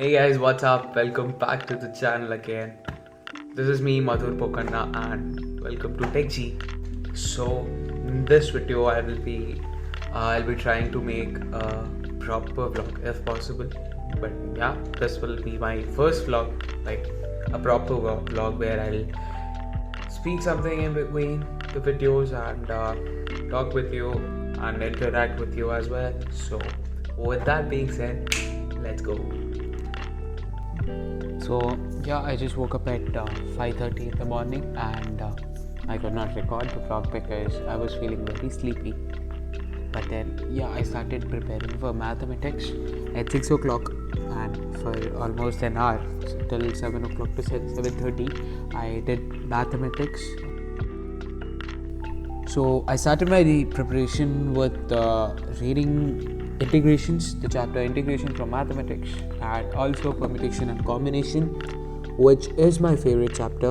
Hey guys, what's up? Welcome back to the channel again. This is me, Madhur Pokanna, and welcome to TechG. So, in this video, I'll be trying to make a proper vlog if possible. But yeah, this will be my first vlog, like a proper vlog where I'll speak something in between the videos and talk with you and interact with you as well. So, with that being said, let's go. So yeah, I just woke up at 5:30 in the morning and I could not record the vlog because I was feeling very sleepy. But then yeah, I started preparing for mathematics at 6 o'clock, and for almost an hour, so till 7 o'clock to 7:30, I did mathematics. So I started my preparation with reading integrations, the chapter integration from mathematics, and also permutation and combination, which is my favorite chapter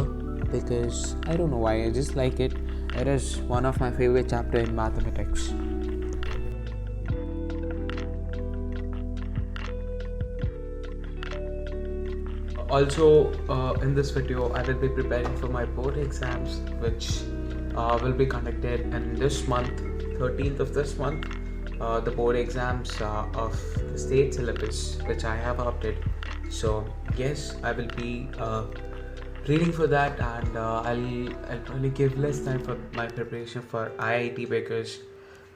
because I don't know why, I just like it. It is one of my favorite chapter in mathematics. Also, in this video, I will be preparing for my board exams, which will be conducted in this month, 13th of this month. The board exams of the state syllabus, which I have opted. So yes, I will be reading for that, and I'll probably give less time for my preparation for IIT because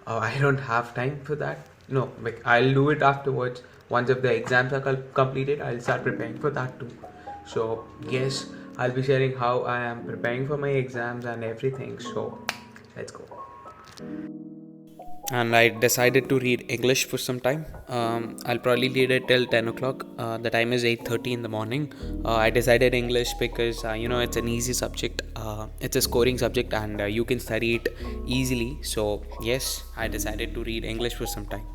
I don't have time for that. No, like I'll do it afterwards. Once if the exams are completed, I'll start preparing for that too. So yes, I'll be sharing how I am preparing for my exams and everything. So let's go. And I decided to read English for some time. I'll probably read it till 10 o'clock. The time is 8:30 in the morning. I decided English because it's an easy subject. It's a scoring subject and you can study it easily. So yes, I decided to read English for some time.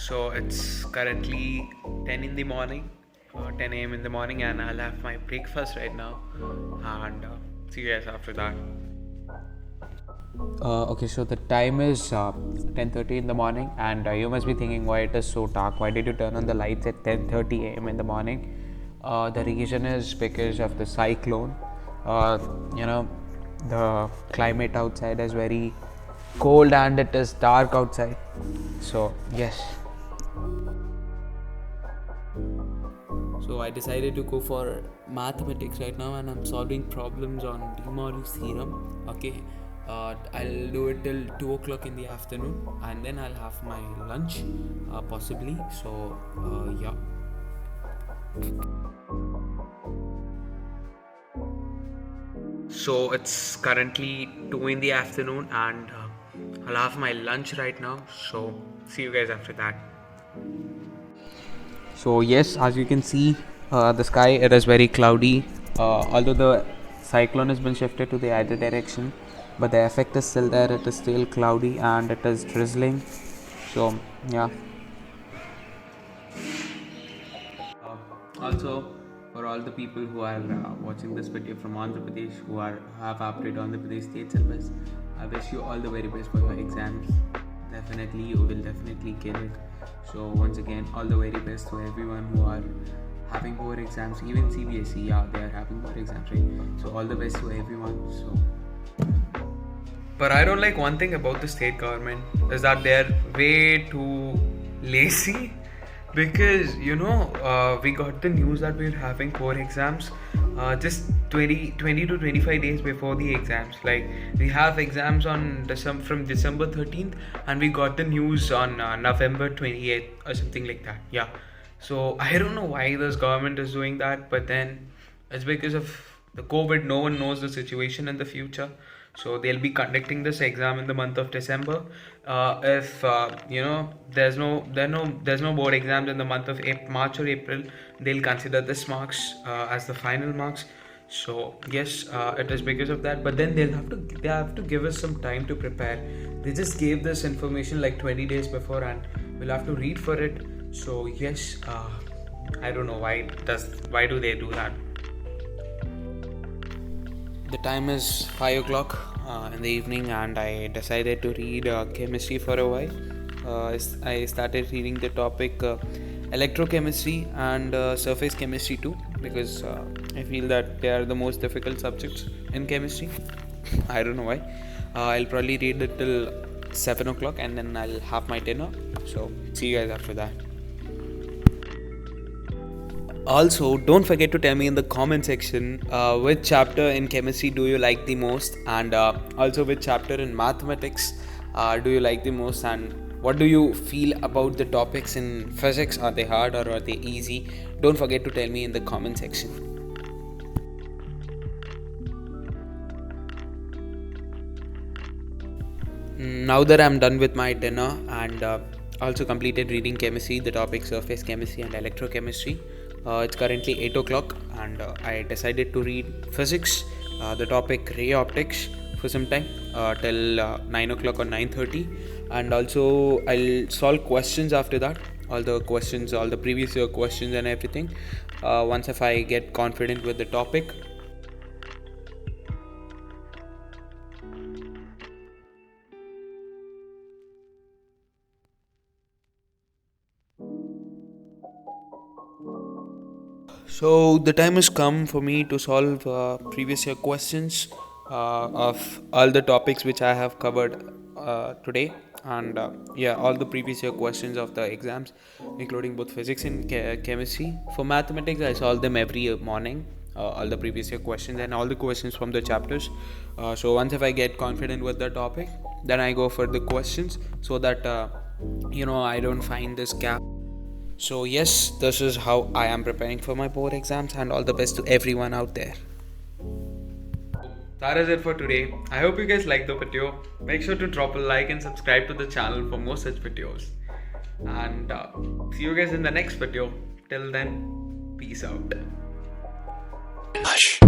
So it's currently 10 in the morning, 10 a.m. in the morning, and I'll have my breakfast right now. And see you guys after that. Okay, so the time is 10:30 in the morning, and you must be thinking why it is so dark. Why did you turn on the lights at 10:30 a.m. in the morning? The reason is because of the cyclone. Uh, you know, the climate outside is very cold and it is dark outside. So yes. So I decided to go for mathematics right now, and I'm solving problems on De Moivre's theorem. Okay, I'll do it till 2 o'clock in the afternoon, and then I'll have my lunch, possibly. So yeah. So it's currently 2 in the afternoon, and I'll have my lunch right now. So see you guys after that. So yes, as you can see, the sky, it is very cloudy. Although the cyclone has been shifted to the other direction, but the effect is still there. It is still cloudy and it is drizzling. So yeah. Also, for all the people who are watching this video from Andhra Pradesh, who have opted Andhra Pradesh state syllabus, I wish you all the very best for your exams. Definitely, you will definitely kill it. So once again, all the very best to everyone who are having board exams. Even CBSE, yeah, they are having board exams, right? So all the best to everyone. So. But I don't like one thing about the state government is that they're way too lazy because we got the news that we're having core exams just 20 to 25 days before the exams. Like we have exams on from December 13th, and we got the news on November 28th or something like that. Yeah. So I don't know why this government is doing that, but then it's because of the COVID. No one knows the situation in the future, so they'll be conducting this exam in the month of December. If there's no board exams in the month of March or April, they'll consider this marks as the final marks. So yes, it is because of that. But then they have to give us some time to prepare. They just gave this information like 20 days before, and we'll have to read for it. So yes, I don't know why do they do that. The time is 5 o'clock in the evening, and I decided to read chemistry for a while. I started reading the topic electrochemistry and surface chemistry too, because I feel that they are the most difficult subjects in chemistry. I don't know why. I'll probably read it till 7 o'clock and then I'll have my dinner. So, see you guys after that. Also, don't forget to tell me in the comment section which chapter in chemistry do you like the most, and also which chapter in mathematics do you like the most, and what do you feel about the topics in physics? Are they hard or are they easy? Don't forget to tell me in the comment section. Now that I'm done with my dinner and also completed reading chemistry, the topics surface chemistry and electrochemistry, it's currently 8 o'clock and I decided to read physics, the topic ray optics for some time till 9 o'clock or 9:30, and also I'll solve questions after that, all the questions, all the previous year questions and everything, once if I get confident with the topic. So the time has come for me to solve previous year questions of all the topics which I have covered today, and yeah, all the previous year questions of the exams, including both physics and chemistry. For mathematics, I solve them every morning. All the previous year questions and all the questions from the chapters. So once if I get confident with the topic, then I go for the questions so that I don't find this gap. So, yes, this is how I am preparing for my board exams, and all the best to everyone out there. That is it for today. I hope you guys liked the video. Make sure to drop a like and subscribe to the channel for more such videos. And see you guys in the next video. Till then, peace out. Hush.